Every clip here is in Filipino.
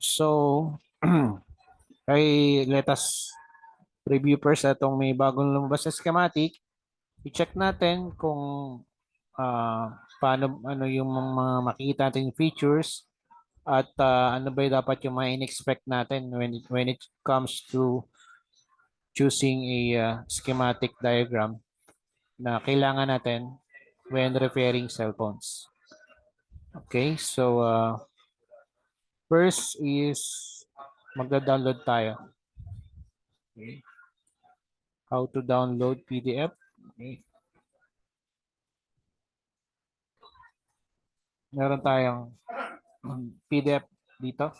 So, let us review first itong may bagong lumabas na schematic. I-check natin kung paano ano yung mga makikita natin features at ano ba yung dapat yung mga in-expect natin when it comes to choosing a schematic diagram na kailangan natin when repairing cell phones. Okay, so first is magda-download tayo. Okay. How to download PDF. Okay. Meron tayong PDF dito.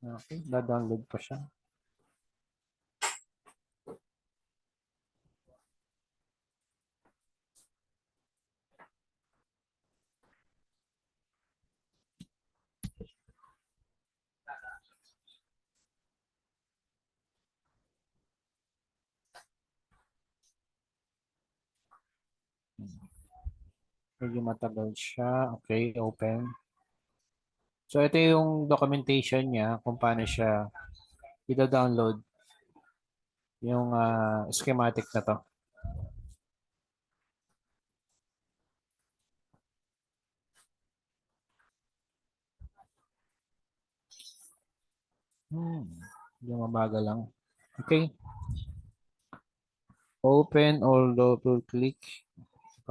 Okay, da-download pa siya. Medyo matagal siya. Okay, open. So, ito yung documentation niya kung paano siya i-download yung schematic na to. Yung mabagal lang. Okay. Open or double click.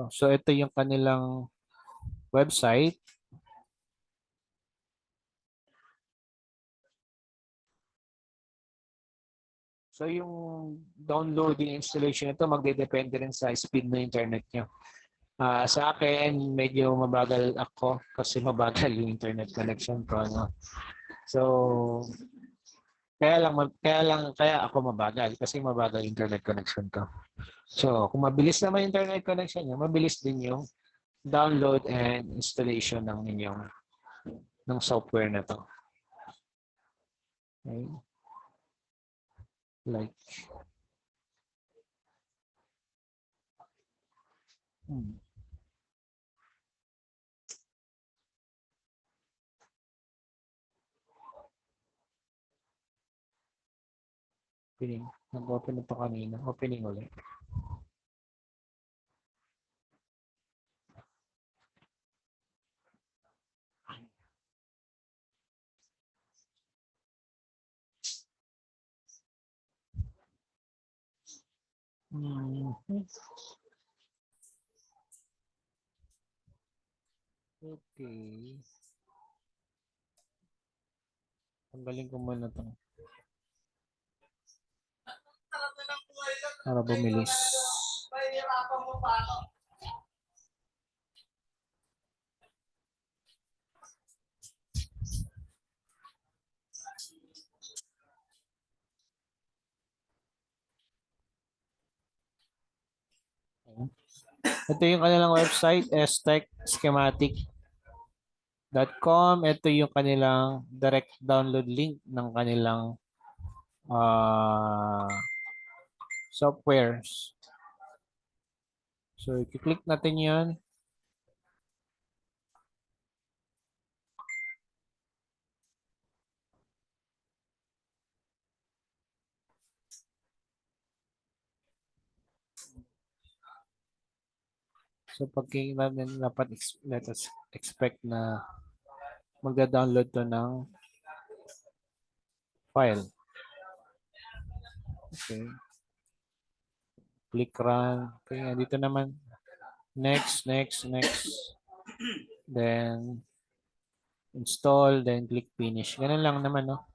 So, ito yung kanilang website. So, yung downloading installation nito magdedepende rin sa speed ng internet nyo. Sa akin, medyo mabagal ako kasi mabagal yung internet connection ko. No? So, kaya ako mabagal kasi mabagal yung internet connection ko. So, kung mabilis naman yung internet connection nyo, mabilis din yung download and installation ng inyong ng software na to. Okay? Like, opening. Nag-open na pa kanina. Opening ulit. Okay. Tanggalin ko muna ito. Para bumilis. Ito yung kanilang website, stechschematic.com. Ito yung kanilang direct download link ng kanilang softwares. So, i-click natin yan. So, pagking natin dapat let us expect na magda-download to ng file. Okay. Click run. Okay, dito naman. Next. Then, install. Then, click finish. Ganun lang naman, no?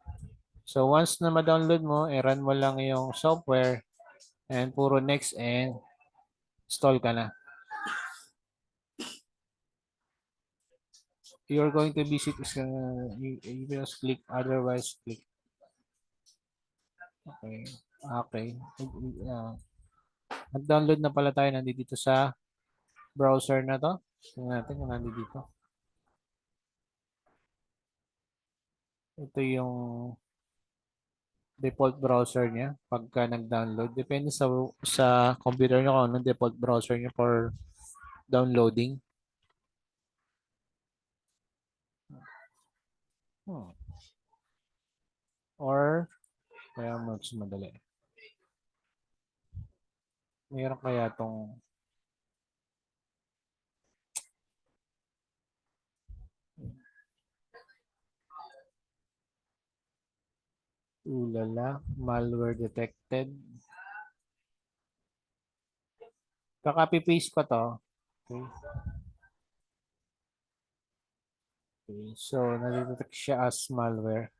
So, once na ma-download mo, i-run mo lang yung software and puro next and install ka na. You're going to visit you just click, otherwise click. Okay. Nag-download na pala tayo. Nandito sa browser na to. Tingnan natin kung nandito. Ito yung default browser niya pagka nag-download. Depende sa computer nyo kung anong default browser niyo for downloading. Or, kaya mas madali. Mayroon kaya tong ulala, malware detected. Kaka-paste ko to. Okay. Okay. So, nadetect siya as malware.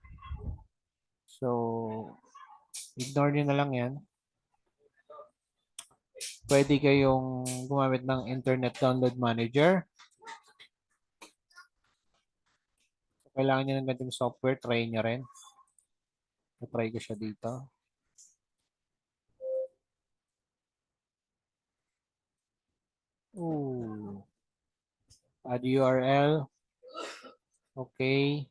So, ignore nyo na lang yan. Pwede kayong gumamit ng Internet Download Manager. Kailangan nyo ng ganitong software, try nyo rin. Try ko siya dito. Ooh. Add URL. Okay.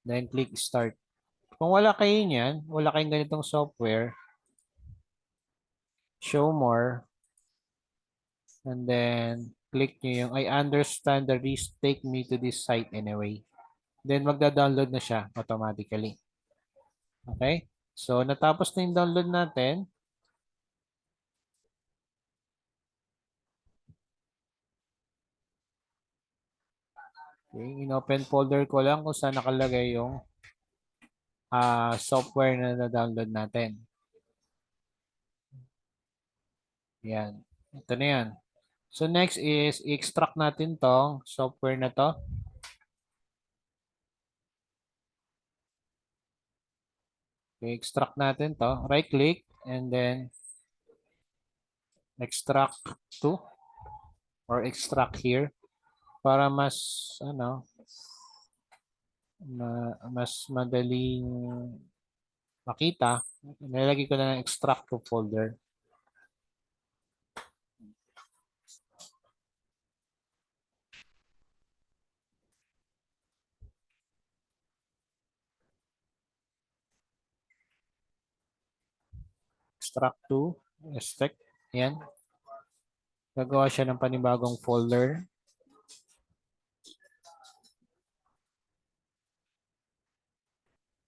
Then click start. Kung wala kayo niyan, wala kayong ganitong software, show more. And then click nyo yung I understand the risk, take me to this site anyway. Then magda-download na siya automatically. Okay? So natapos na yung download natin. Okay, in-open folder ko lang kung saan nakalagay yung software na na-download natin. Yan. Ito na yan. So next is i-extract natin tong software na to. Okay, extract natin to. Right click and then extract to or extract here para mas mas madaling makita. Nilagay ko na ng extract to folder. Extract to, extract. Yan. Gagawa siya ng panibagong folder.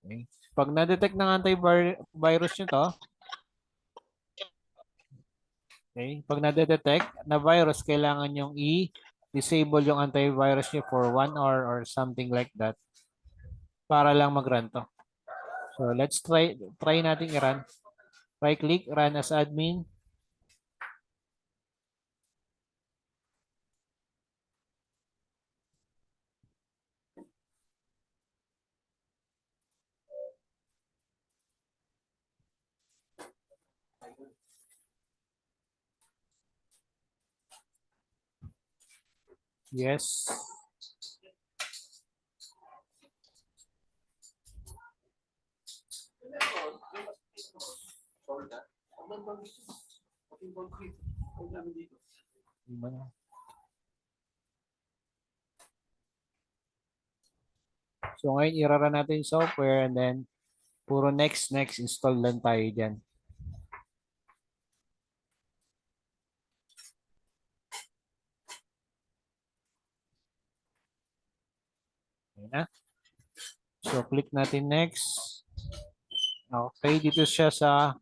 Okay. Pag na-detect ng antivirus nyo to, okay, pag na-detect na virus, kailangan yung i-disable yung antivirus nyo for 1 hour or something like that para lang mag-run to. So let's try natin i-run. Right click, run as admin. Yes. So ngayon, irara natin yung software and then puro next install lang tayo dyan. Ayan na. So click natin next. Okay, dito siya sa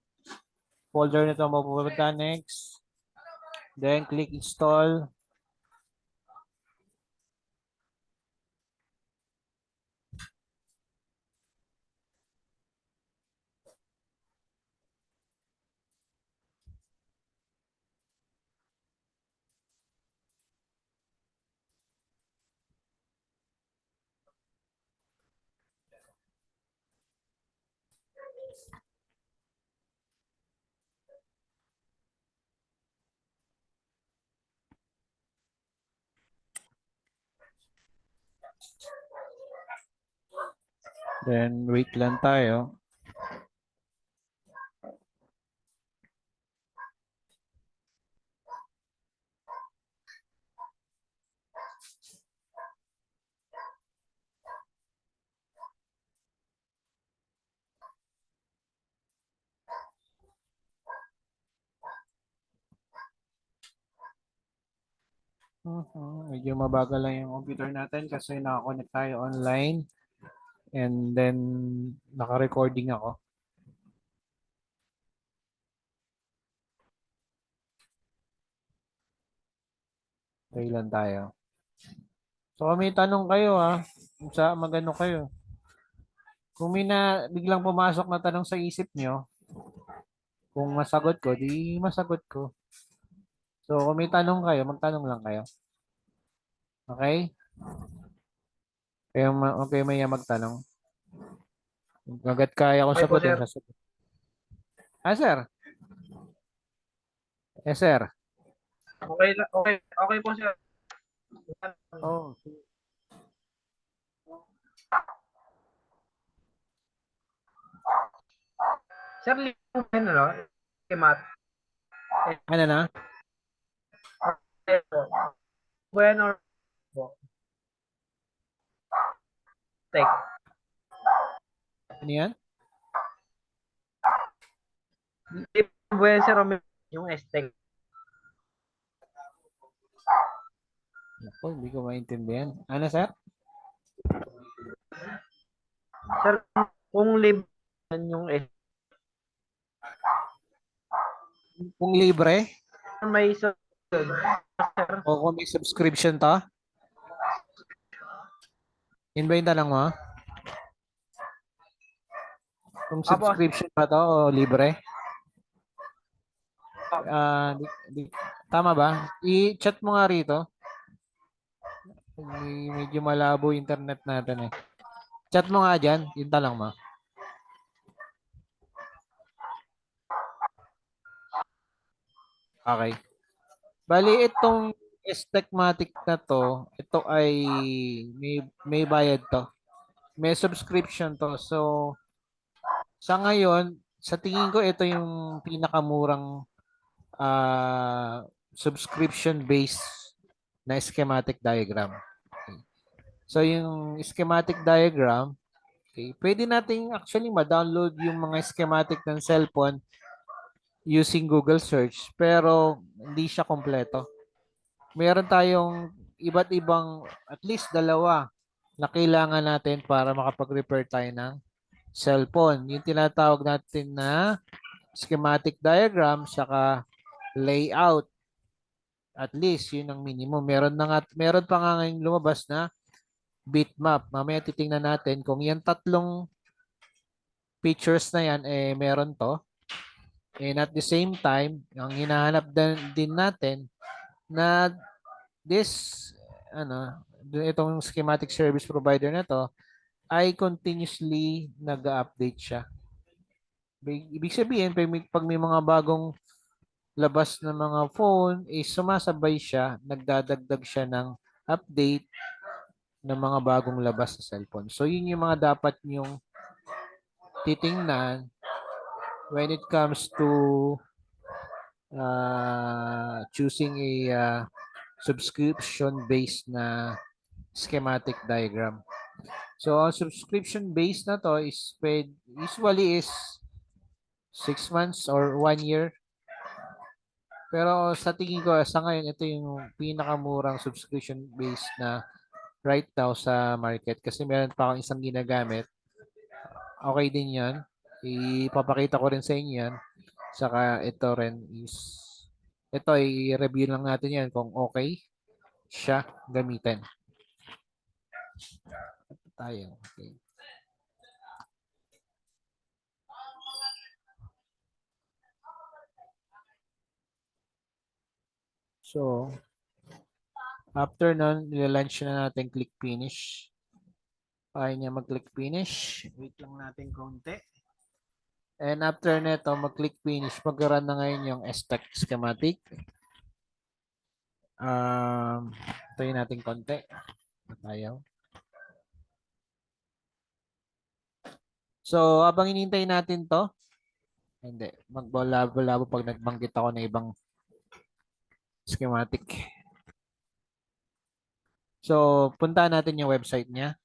folder na ito mapupunta next. Then click install. Then wait lang tayo. Medyo mabagal lang yung computer natin kasi nakakonect tayo online and then naka-recording ako. Tayo lang tayo. So kung may tanong kayo kung sa magano kayo. Kung may biglang pumasok na tanong sa isip nyo, kung masagot ko, di masagot ko. So kung may tanong kayo, magtanong lang kayo. Okay? Okay, may magtanong. Agad kaya akong Okay po, sagutin. sir. Sasagot. Sir. Yes, sir. Okay po, sir. Oh. Sir, ano? Mat. Ano na? Bueno po. Tek. Ano yan? Bueno, sir, yung Estek. Ako, hindi ko maintindihan. Ano, sir? Sir, kung libre yung Estek, Kung libre may isa, sir. o kung may subscription to, yun ba yung tanong mo? Kung Apo, subscription ba to o libre? Di- tama ba? I-chat mo nga rito. Medyo malabo yung internet natin eh. Chat mo nga dyan, yung tanong mo. Okay. Bali, itong Stegmatic na to, ito ay may bayad to. May subscription to. So, sa ngayon, sa tingin ko, ito yung pinakamurang subscription-based na schematic diagram. Okay. So, yung schematic diagram, okay, pwede nating actually ma-download yung mga schematic ng cellphone using Google search, pero hindi siya kompleto. Meron tayong iba't ibang, at least dalawa, na kailangan natin para makapag-repair tayo ng cellphone. Yung tinatawag natin na schematic diagram, saka layout. At least, yun ang minimum. Meron pa nga ngayong lumabas na bitmap. Mamaya titingnan natin kung yung tatlong features na yan, meron to. And at the same time, ang hinahanap din natin na this, itong schematic service provider na to, ay continuously nag-update siya. Ibig sabihin, pag may mga bagong labas ng mga phone, sumasabay siya, nagdadagdag siya ng update ng mga bagong labas sa cellphone. So, yun yung mga dapat nyong titingnan when it comes to choosing a subscription-based na schematic diagram. So, ang subscription-based na to usually is 6 months or 1 year. Pero sa tingin ko, sa ngayon, ito yung pinakamurang subscription-based na right now sa market. Kasi meron pa akong isang ginagamit. Okay din yan. Ipapakita ko rin sa inyo yan. Saka ito rin ito i-review lang natin yan kung okay siya gamitin. Ito tayo. Okay. So, after nun, nilalunch na natin click finish. Kaya niya mag-click finish. Wait lang natin konti. And after nito, mag-click finish, mag-run na ngayon yung stack schematic. Tayo natin konti. Tayo. So, habang inintay natin to, hindi, magbolabo-labo pag nagbanggit ako ng ibang schematic. So, punta natin yung website niya.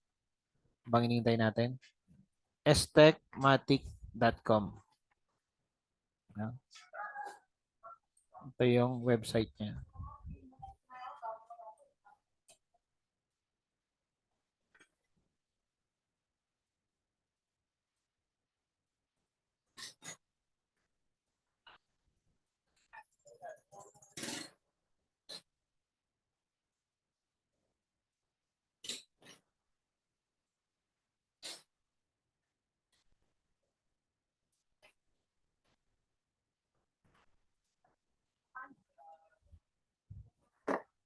Habang inintay natin. stechmatic.com. Ito yung website niya.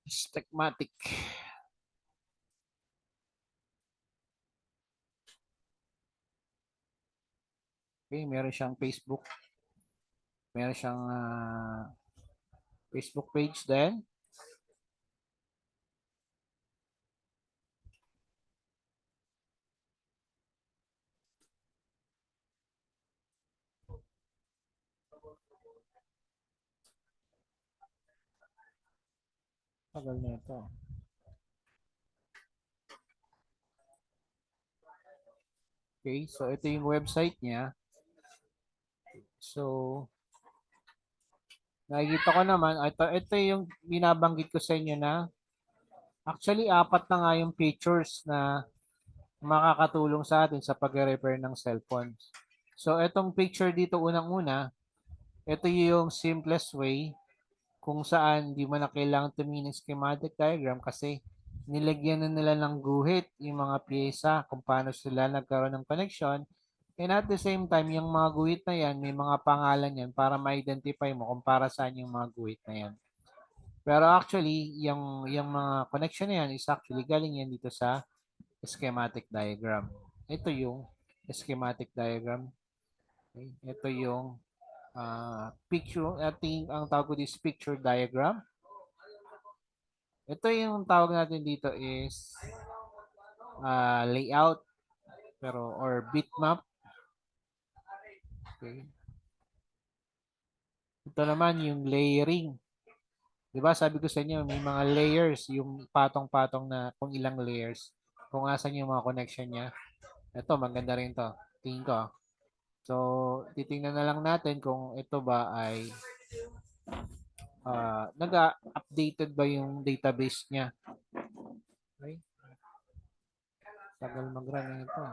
Schematic. Okay, meron siyang Facebook. Meron siyang Facebook page din. Tagal na ito. Okay, so ito yung website niya. So, nakikita ko naman, ito yung binabanggit ko sa inyo na actually, 4 na nga yung features na makakatulong sa atin sa pag-repair ng cellphones. So, itong picture dito unang-una, ito yung simplest way kung saan di mo na kailangan tumingin ng schematic diagram kasi nilagyan na nila ng guhit yung mga pyesa kung paano sila nagkaroon ng connection. And at the same time, yung mga guhit na yan, may mga pangalan yan para ma-identify mo kung para saan yung mga guhit na yan. Pero actually, yung mga connection na yan is actually galing yan dito sa schematic diagram. Ito yung schematic diagram. Okay? Ito yung picture, ang tawag ko is picture diagram. Ito yung tawag natin dito is layout or bitmap. Okay. Ito naman yung layering. 'Di ba? Sabi ko sa inyo may mga layers, yung patong-patong na kung ilang layers. Kung asan yung mga connection niya. Ito maganda rin 'to. Tingin ko. So, titingnan na lang natin kung ito ba ay nag-updated ba yung database niya. Okay? Tagal mag-run ito.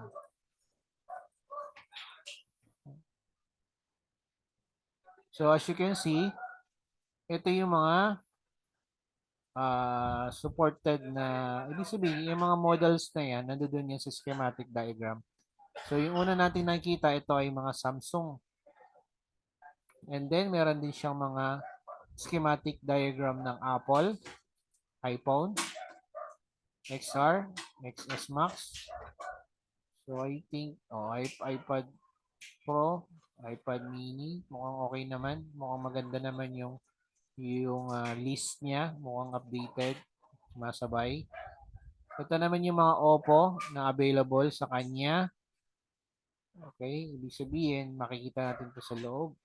So, as you can see, ito yung mga supported na, ibig sabihin, yung mga models na yan, nandoon yan sa schematic diagram. So, yung una natin nakikita, ito ay mga Samsung. And then, meron din siyang mga schematic diagram ng Apple, iPhone, XR, XS Max. So, I think, iPad Pro, iPad mini, mukhang okay naman. Mukhang maganda naman yung list niya, mukhang updated, masabay. Ito naman yung mga Oppo na available sa kanya. Okay, ibig sabihin, makikita natin ito sa loob.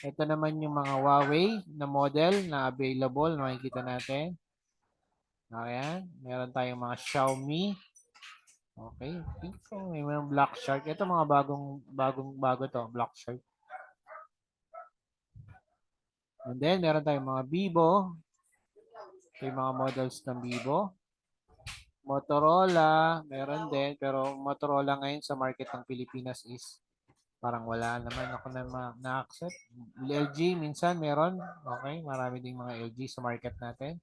Ito naman yung mga Huawei na model na available na makikita natin. Ayan, meron tayong mga Xiaomi. Okay, may mga Black Shark. Ito mga bago to, Black Shark. And then, meron tayong mga Vivo. Ito yung mga models ng Vivo. Motorola, meron din. Pero Motorola ngayon sa market ng Pilipinas is parang wala naman ako na-accept. LG, minsan meron. Okay, marami ding mga LG sa market natin.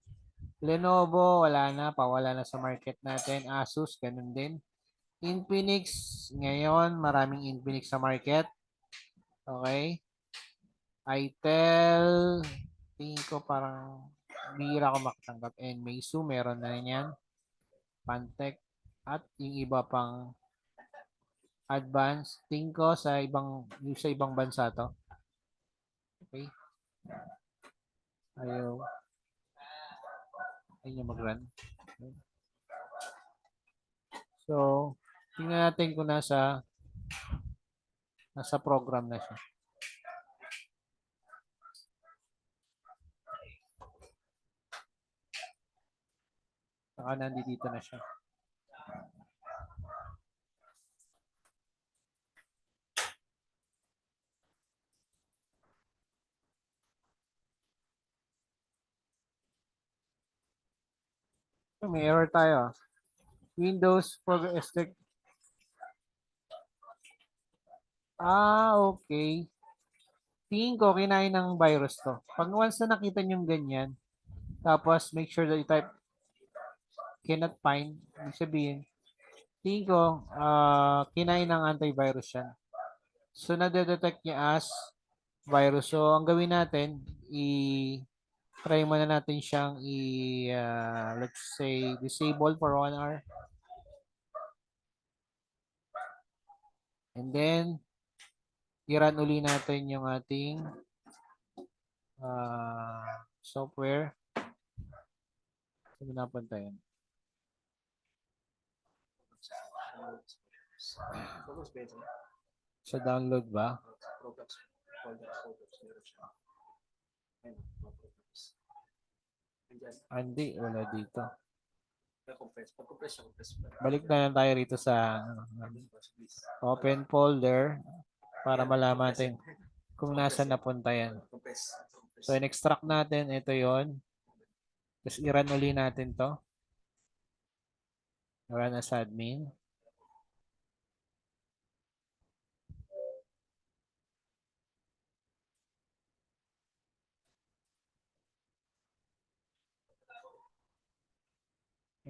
Lenovo, wala na. Pawala na sa market natin. Asus, ganun din. Infinix, ngayon, maraming Infinix sa market. Okay. Itel, tingin ko parang bihira ko makatanggap. And Meizu, meron na yan. Pantec, at yung iba pang advance. Tingin ko sa ibang bansa to. Okay. Ayaw niya mag-run. Okay. So, tingnan natin kung nasa program na siya. Saka nandito na siya. So, may error tayo. Windows Progress Tech. Okay. Tingin ko, kinain ng virus to. Pag once na nakita nyo ganyan, tapos make sure that you type cannot find, ibig sabihin, tingin ko, kinain ng antivirus yan. So, nade-detect niya as virus. So, ang gawin natin, try muna natin siyang let's say, disable for 1 hour. And then, i-run uli natin yung ating software. Saan napunta yun? Sa download ba? Hindi, wala dito. Balik na lang tayo rito sa open folder para malaman natin kung nasa napunta yan. So, in-extract natin. Ito yon. Tapos, i-run uli natin to. Run as admin.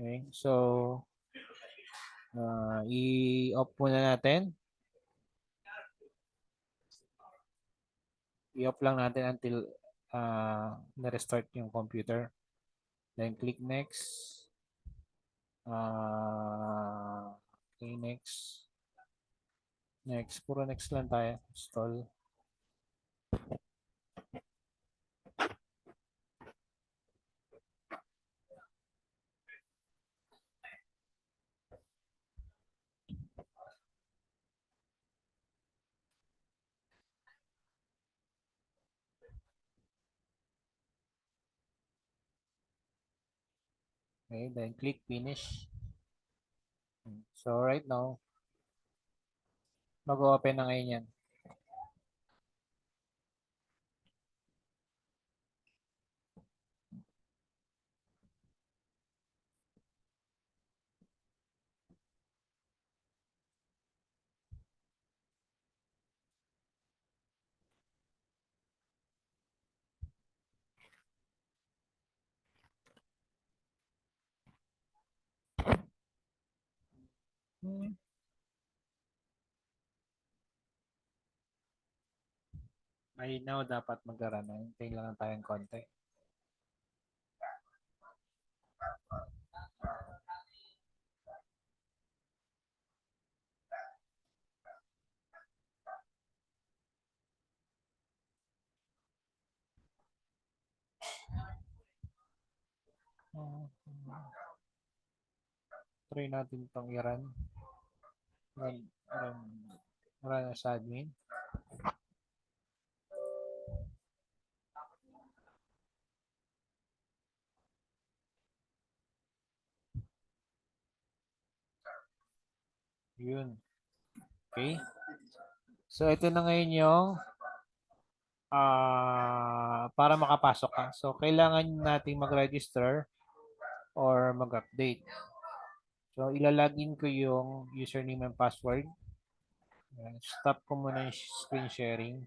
Okay. So, i-off muna natin. I-off lang natin until na-restart yung computer. Then, click next. Okay, next. Next. Puro next lang tayo. Install. Okay, then click finish. So, right now, mag-open na ngayon yan. Malinaw dapat mag-run. Hintayin lang tayong konti. Try natin itong i-run. Run as admin. Yun. Okay. So, ito na ngayon yung para makapasok ka. So, kailangan nating mag-register or mag-update. So, ilalagin ko yung username and password. Stop ko muna yung screen sharing.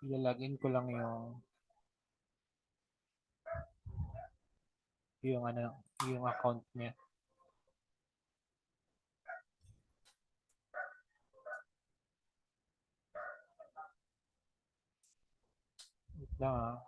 Ilalagin ko lang yung account niya. Wait lang ah.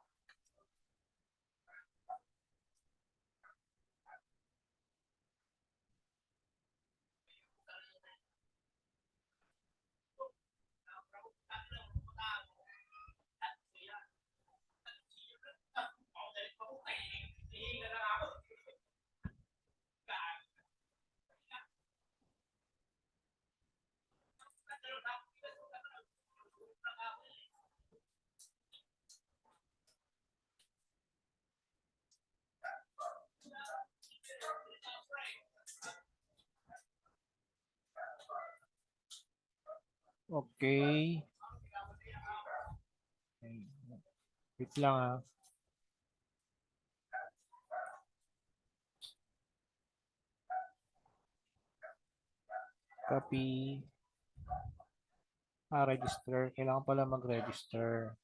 Okay. Wait lang ah. Copy. Register. Kailangan pala mag-register.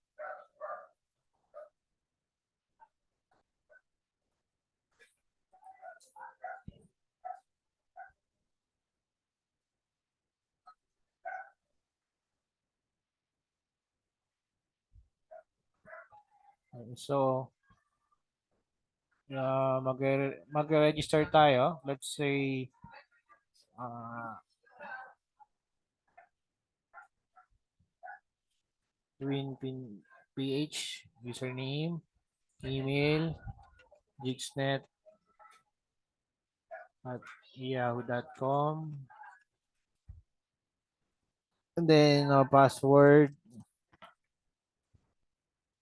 So, mag-register tayo. Let's say, uh, twin PH, username, email, jigsnet at yahoo.com. And then, password.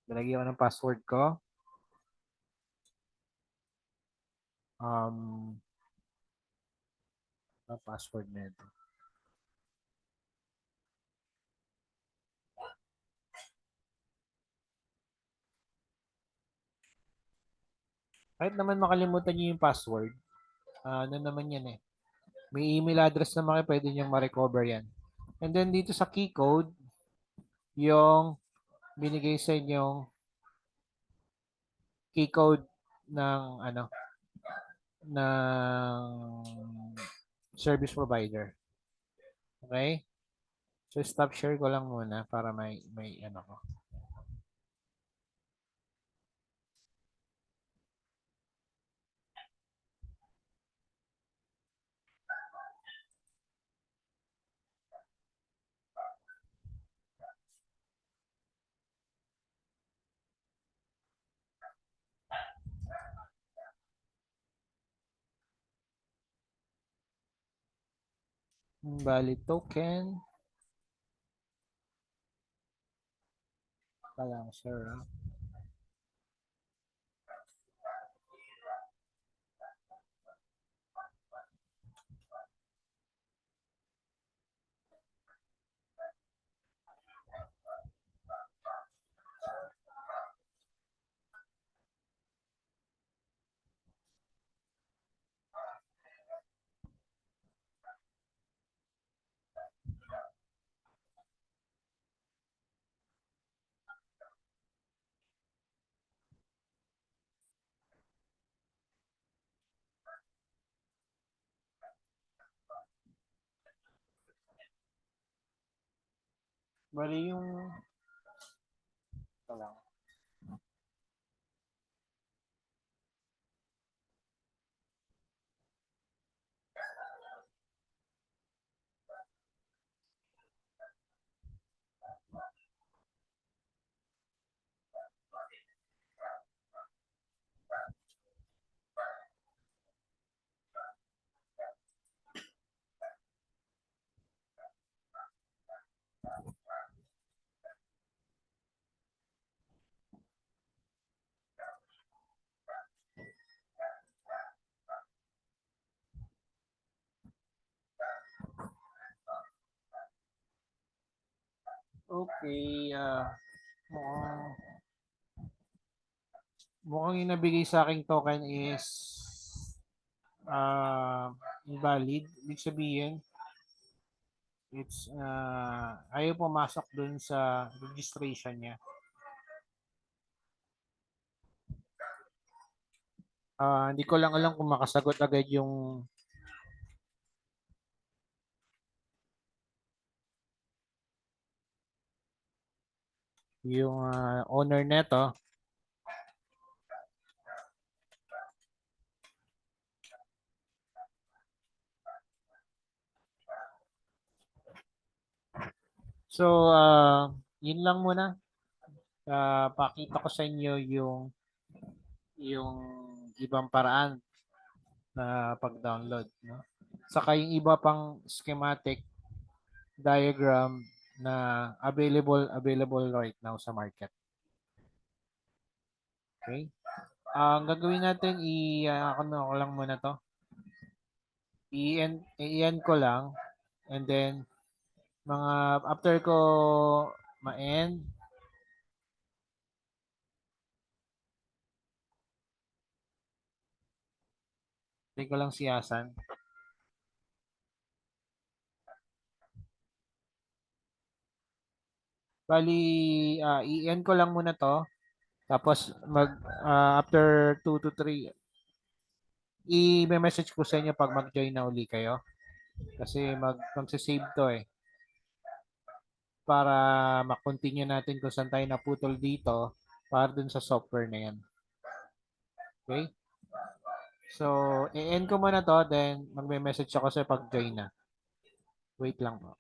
Lalagyan ko ng password ko. Um, password na ito. Kahit naman makalimutan niyo yung password, ano naman yan eh. May email address naman kayo, pwede niyong ma-recover yan. And then dito sa key code, yung binigay sa inyong key code ng ano ng service provider. Okay? So stop share ko lang muna para may ano ko. Valid token. Lang sir. Bali yung lang. Okay, mukhang, mukhang yung nabigay sa aking token is invalid. Ibig sabihin, ayaw pumasok dun sa registration niya. Hindi ko lang alam kung makasagot agad yung owner neto. So, yun lang muna. Pakita ko sa inyo yung ibang paraan na pag-download, no? Saka yung iba pang schematic diagram na available right now sa market. Okay? Ang gagawin natin ano ko lang muna to. I-end ko lang and then mga after ko ma-end, ko lang si Asan. Bali, i-end ko lang muna to. Tapos after 2 to 3, i-message ko sa inyo pag mag-join na uli kayo. Kasi mag-save to eh. Para ma-continue natin kung saan tayo naputol dito. para dun sa software na yan. Okay? So, i-end ko muna to, then magme-message ako sa pag-join na. Wait lang po.